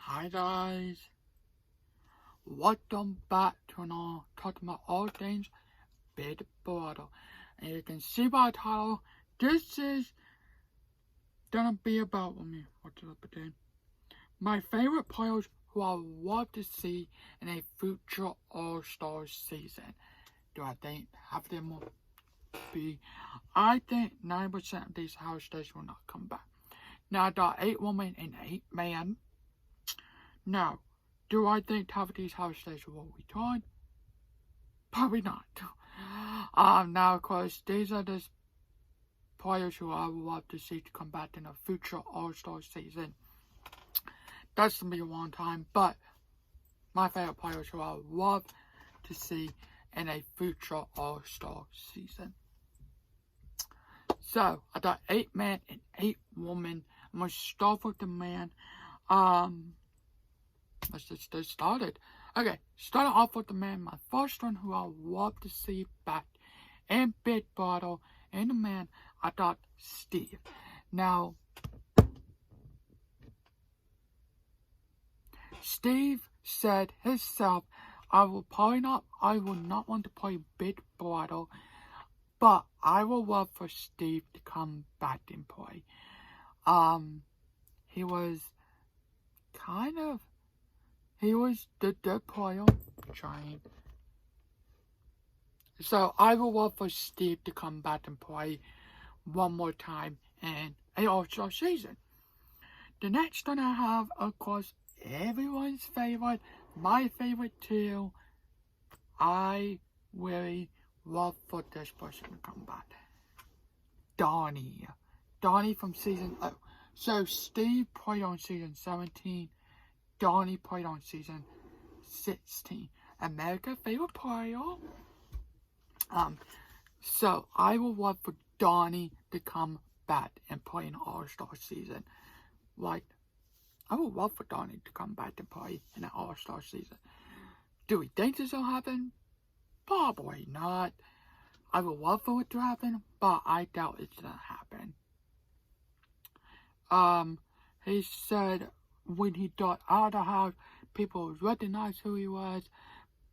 Hi guys, welcome back to another talking about all things Big Brother. And you can see by the title, this is gonna be about me. What's it up again? My favorite players who I love to see in a future All-Star season. Do I think half of them will be? I think 90% of these house stays will not come back. Now I got 8 women and 8 men. Now, do I think half of these house stays will return? Probably not. Now, of course, these are the players who I would love to see to come back in a future All-Star season. That's gonna be a long time, but my favorite players who I would love to see in a future All-Star season. So, I got 8 men and 8 women. I'm gonna start with the man. Let's just get started. Okay, starting off with the man, my first one who I love to see back in Big Brother, and the man, I got Steve. Now, Steve said himself, I will not want to play Big Brother, but I will love for Steve to come back and play. He was the good player, trying. So I would love for Steve to come back and play one more time in an All-Star season. The next one I have, of course, everyone's favorite, my favorite too. I really love for this person to come back. Donnie. Donnie from season... Oh, so Steve played on season 17. Donnie played on season 16. America's favorite player. So I would love for Donnie to come back and play in an All-Star season. Like, I would love for Donnie to come back and play in an All-Star season. Do we think this will happen? Probably not. I would love for it to happen, but I doubt it's gonna happen. He said when he got out of the house, people would recognize who he was,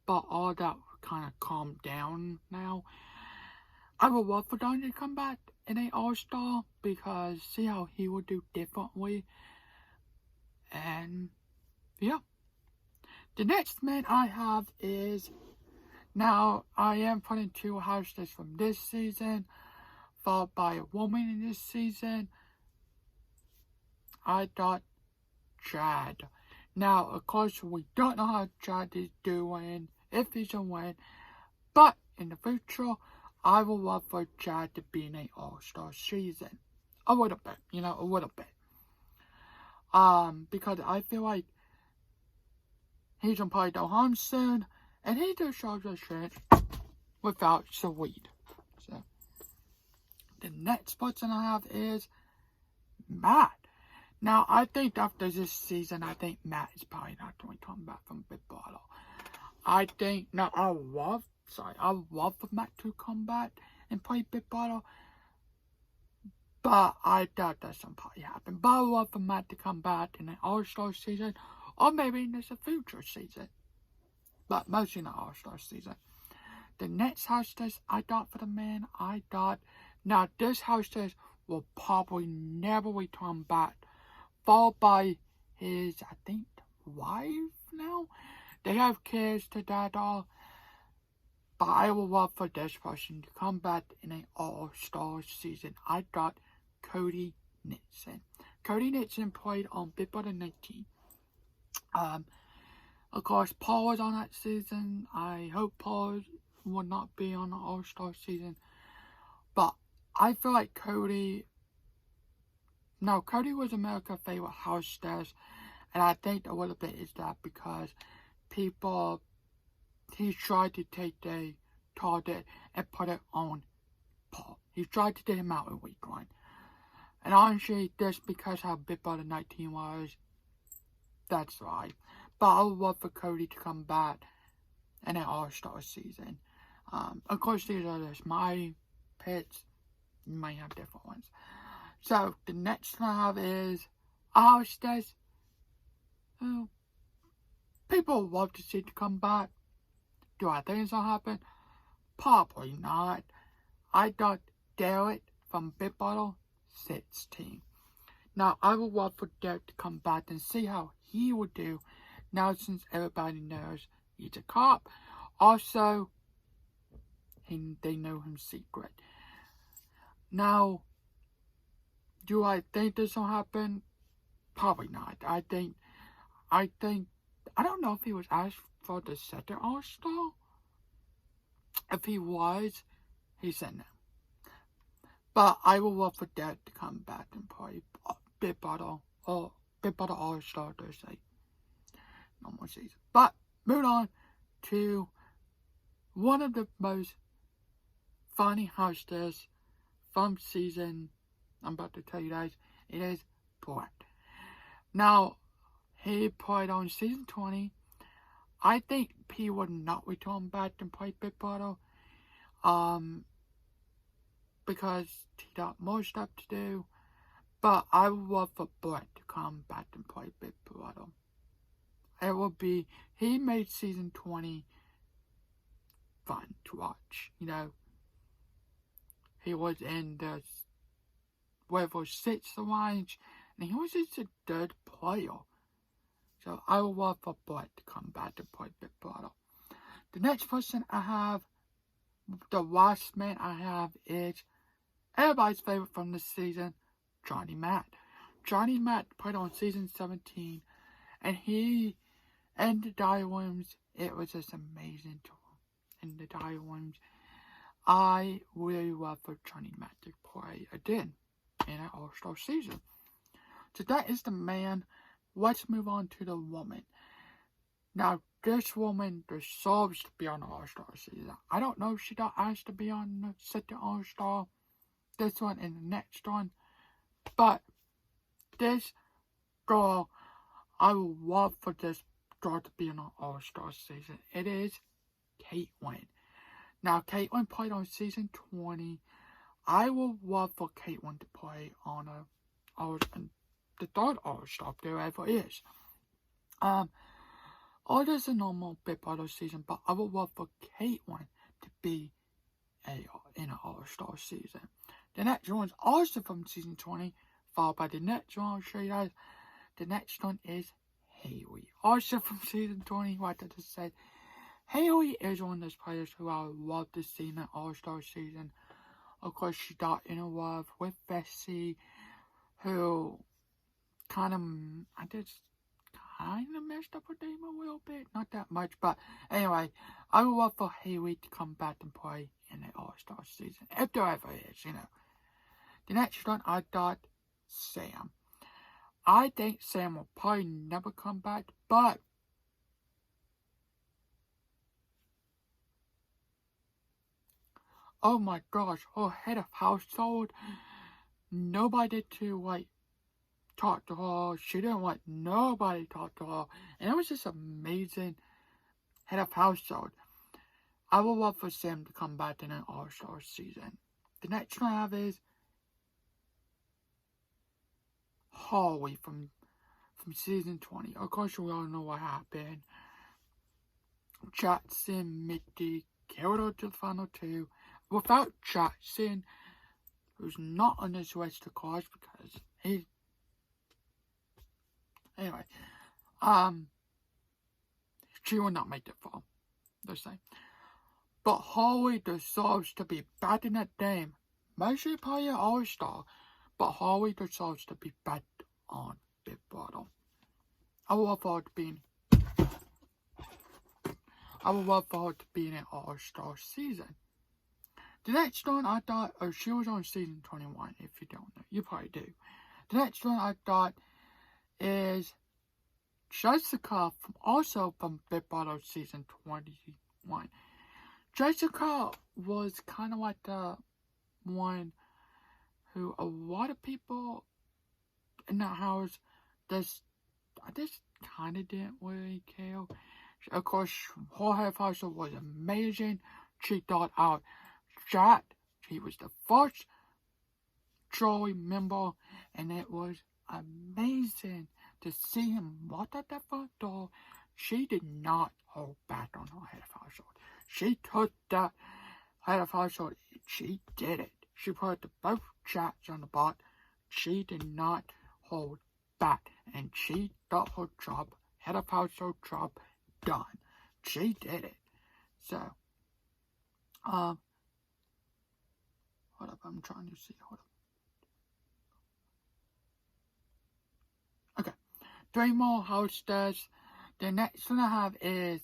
but all that kind of calmed down now. I would love for Donnie to come back in an All-Star because see how he would do differently. And yeah. The next man I have is, now I am putting 2 houses from this season, followed by a woman in this season. I got Chad. Now, of course, we don't know how Chad is doing, if he's a win, but in the future, I would love for Chad to be in an All-Star season. A little bit, a little bit. Because I feel like he's gonna probably go home soon, and he deserves a chance without Sweet. So, the next person I have is Matt. Now, I think after this season, I think Matt is probably not going to come back from Big Brother. I would love for Matt to come back and play Big Brother, but I doubt that's gonna probably happen. But I would love for Matt to come back in an All-Star season, or maybe in this future season. But mostly in the All-Star season. The next hostess I got for the man, now this hostess will probably never return back. Followed by his, I think, wife now? They have kids together. But I would love for this person to come back in an All-Star season. I got Cody Nixon. Cody Nixon played on Big Brother 19. Of course, Paul was on that season. I hope Paul will not be on the All-Star season. But I feel like Cody was America's favorite hostess. And I think a little bit is that because he tried to take the target and put it on Paul. He tried to get him out in week 1. And honestly, just because how Big Brother 19 was, that's right. But I would love for Cody to come back in an All-Star season. Of course, these are just my picks. You might have different ones. So, the next one I have is a hostess Well, people love to see it come back. Do I think it's gonna happen? Probably not. I got Derek from Big Bottle 16. Now, I would love for Derek to come back and see how he would do now since everybody knows he's a cop. Also, they know him secret. Now, do I think this will happen? Probably not. I don't know if he was asked for the second All-Star. If he was, he said no. But I would love for Derek to come back and play Big Bottle All-Star Thursday. No more season. But, moving on to one of the most funny hostess from season, I'm about to tell you guys, it is Brett. Now, he played on season 20. I think he would not return back and play Big Bottle. Because he got more stuff to do. But I would love for Brett to come back and play Big Bottle. It would be, he made season 20 fun to watch, you know. He was in the level 6 range, and he was just a good player. So I would love for Brett to come back and play Big Bottle. The next person I have, the last man I have is everybody's favorite from this season, Johnny Matt. Johnny Matt played on season 17, and he and the Diamonds, it was just amazing to in the Diamonds. I really love for Johnny Matt to play again in an All-Star season. So that is the man. Let's move on to the woman. Now, this woman deserves to be on the All-Star season. I don't know if she got asked to be on the second All-Star, this one and the next one, but this girl, I would love for this girl to be on an All-Star season. It is Caitlyn. Now, Caitlyn played on season 20. I would love for Caitlyn to play on the third All-Star there ever is. Or just a normal Big Brother season, but I would love for Caitlyn to be in an All-Star season. The next one's also from season 20, followed by the next one I'll show you guys. The next one is Haley, also from season 20, like I just said. Haley is one of those players who I would love to see in an All-Star season. Of course, she got in a love with Bessie, who kind of messed up her game a little bit. Not that much, but anyway, I would love for Haley to come back and play in the All-Star season, if there ever is, you know. The next one, I got Sam. I think Sam will probably never come back, but oh my gosh, her head of household, nobody to, talk to her. She didn't want nobody to talk to her. And it was just amazing head of household. I would love for Sam to come back in an All-Star season. The next one I have is Holly from season 20. Of course, we all know what happened. Jackson, Mickey, carried her to the final two. Without Jackson, who's not on this list of cards because he... Anyway, she will not make it far, they say. But Holly deserves to be back in that game. Maybe play an All-Star, but Holly deserves to be back on Big Brother. I would love for her to be in an All-Star season. The next one I thought, she was on season 21, if you don't know. You probably do. The next one I thought is Jessica, also from Big Brother season 21. Jessica was kind of like the one who a lot of people in that house just kind of didn't really care. Of course, her head hustle was amazing. She thought out Jack. He was the first Joey member, and it was amazing. to see him walk out that front door, she did not hold back on her head of household. She took that head of household and she did it. She put both chats on the bot. She did not hold back, and she got her job, head of household job, done. She did it. So, hold up, I'm trying to see, hold up. Okay, 3 more house stats. The next one I have is,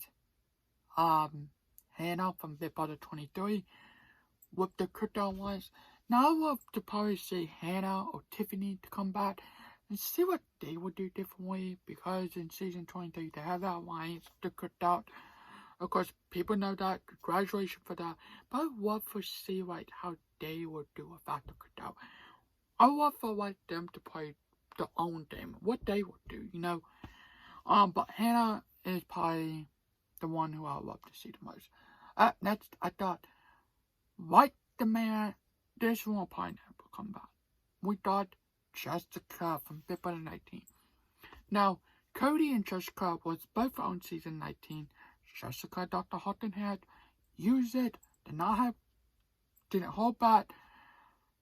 Hannah from Bit Butter 23 with the crypto ones. Now I would to probably see Hannah or Tiffany to come back and see what they would do differently, because in season 23 they have that alliance to crypto. Of course, people know that. Congratulations for that. But I would love to see like how they would do without the crypto. I would love for like them to play their own game, what they would do, you know. But Hannah is probably the one who I would love to see the most. Next, I thought, like the man, this one will probably never come back. We thought Jessica from Bit Butter 19. Now, Cody and Jessica was both on season 19. Jessica got the Hot Head, used it, didn't hold back,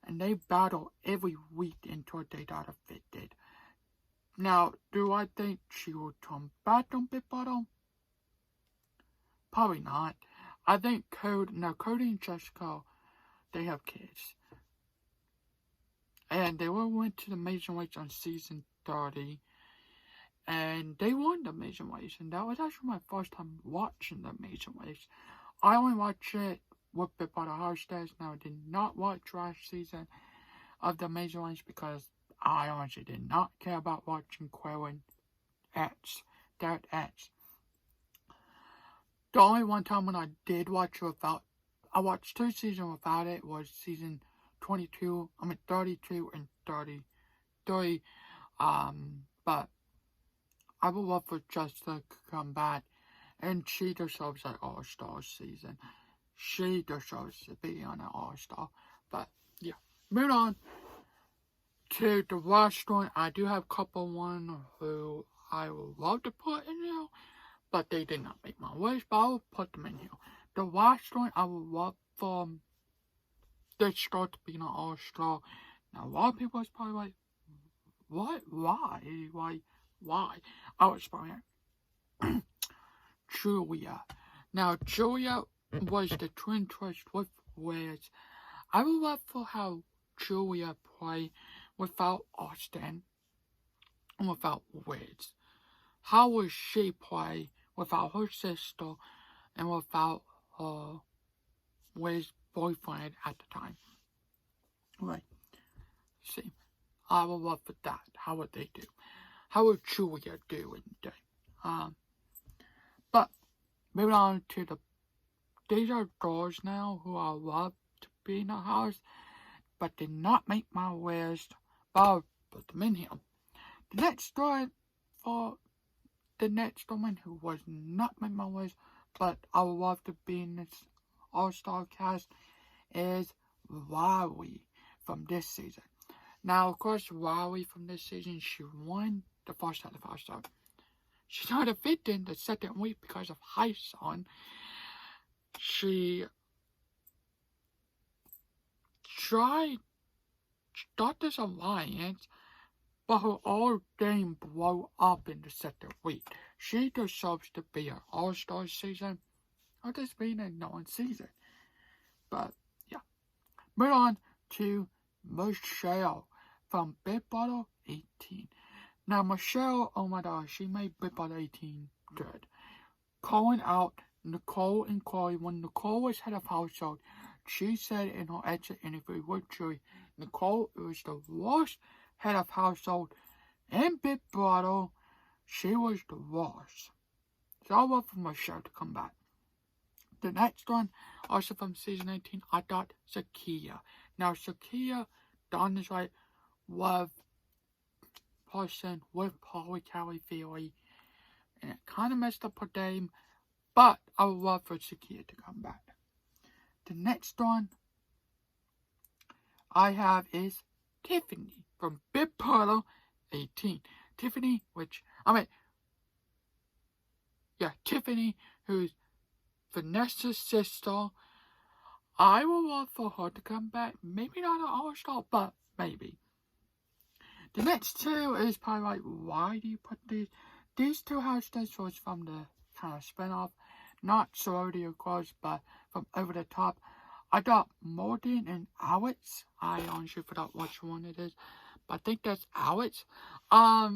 and they battled every week until they got affected. Now, do I think she will come back on Bit Butter? Probably not. I think Cody and Jessica, they have kids. And they went to the Amazing Race on season 30. And they won the Amazing Race. And that was actually my first time watching the Amazing Race. I only watched it with Bit Butter House Days. Now, I did not watch last season of the Amazing Race because I honestly did not care about watching Quail and Derek X. The only one time when I did watch it I watched 2 seasons without it was season 32 and 33. But I would love for Jessica to come back, and she deserves an All-Star season. She deserves to be on an All-Star. But yeah, moving on to the last one. I do have a couple one who I would love to put in here, but they did not make my list, but I will put them in here. The last one I would love for this star to be an All-Star. Now, a lot of people is probably like, what? Why? I was probably like, Julia. Now, Julia was the twin twist with Wiz. I would love for how Julia played without Austin and without Wiz. How would she play without her sister and without her Wiz's boyfriend at the time? Right. See, I would love for that. How would they do? How would Julia do in the day? But moving on to these are girls now who I love to be in the house, but did not make my list, but I'll put them in here. The next one for the next woman who was not make my list, but I would love to be in this All-Star cast is Riley from this season. Now, of course, Riley from this season, she won the first All-Star. She got evicted in the second week because of Hyson. She tried to start this alliance, but her old game blew up in the second week. She deserves to be an All-Star season, or just being a non-season. But, yeah. Move on to Michelle from Bit Butter 18. Now, Michelle, oh my gosh, she made Bit Butter 18 good. Calling out Nicole and Chloe. When Nicole was head of household, she said in her exit interview with Joey, Nicole was the worst head of household in Bit Butter. She was the worst. So I want for Michelle to come back. The next one, also from season 18, I got Zakia. Now, Zakia, done this right, was person with Polly Callie Feely, and it kind of messed up her game, but I would love for Zakia to come back. The next one I have is Tiffany from Bit Butter 18. Tiffany, Tiffany, who's Vanessa's sister. I would love for her to come back. Maybe not an All-Star, but maybe. The next two is probably like, why do you put these two house was from the kind of spin-off, not Sorority of Girls, but from Over the Top. I got Morgan and Alex. I honestly forgot which one it is, but I think that's Alex. Yeah.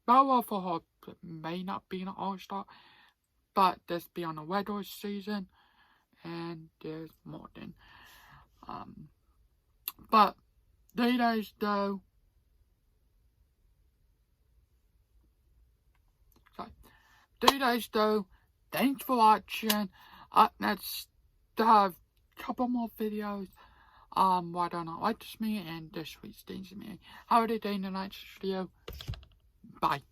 Well, for her, may not be an All-Star, but this be on the regular season, and there's Morgan. But these days though, thanks for watching. Up next, to have a couple more videos. Why don't I like this me and this week's things to me. Have a good day in the next video. Bye.